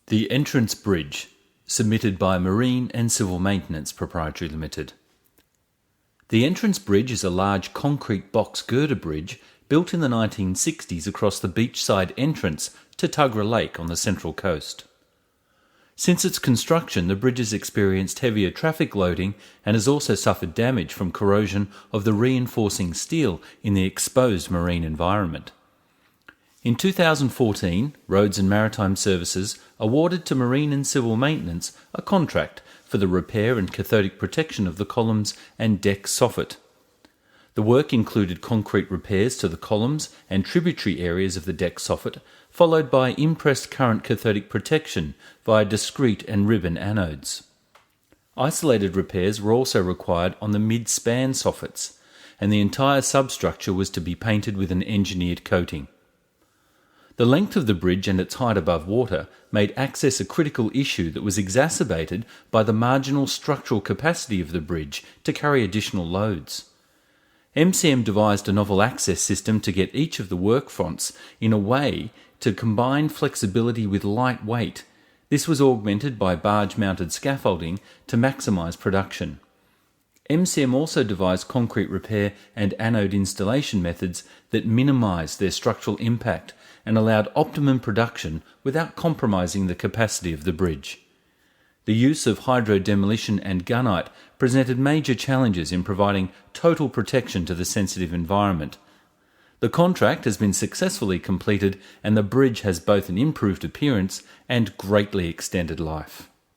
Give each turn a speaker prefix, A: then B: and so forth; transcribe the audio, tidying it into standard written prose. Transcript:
A: The Entrance Bridge, submitted by Marine and Civil Maintenance Proprietary Limited. The Entrance Bridge is a large concrete box girder bridge built in the 1960s across the beachside entrance to Tuggerah Lake on the Central Coast. Since its construction, the bridge has experienced heavier traffic loading and has also suffered damage from corrosion of the reinforcing steel in the exposed marine environment. In 2014, Roads and Maritime Services awarded to Marine and Civil Maintenance a contract for the repair and cathodic protection of the columns and deck soffit. The work included concrete repairs to the columns and tributary areas of the deck soffit, followed by impressed current cathodic protection via discrete and ribbon anodes. Isolated repairs were also required on the mid-span soffits, and the entire substructure was to be painted with an engineered coating. The length of the bridge and its height above water made access a critical issue that was exacerbated by the marginal structural capacity of the bridge to carry additional loads. MCM devised a novel access system to get each of the work fronts in a way to combine flexibility with light weight. This was augmented by barge-mounted scaffolding to maximise production. MCM also devised concrete repair and anode installation methods that minimised their structural impact and allowed optimum production without compromising the capacity of the bridge. The use of hydro-demolition and gunite presented major challenges in providing total protection to the sensitive environment. The contract has been successfully completed and the bridge has both an improved appearance and greatly extended life.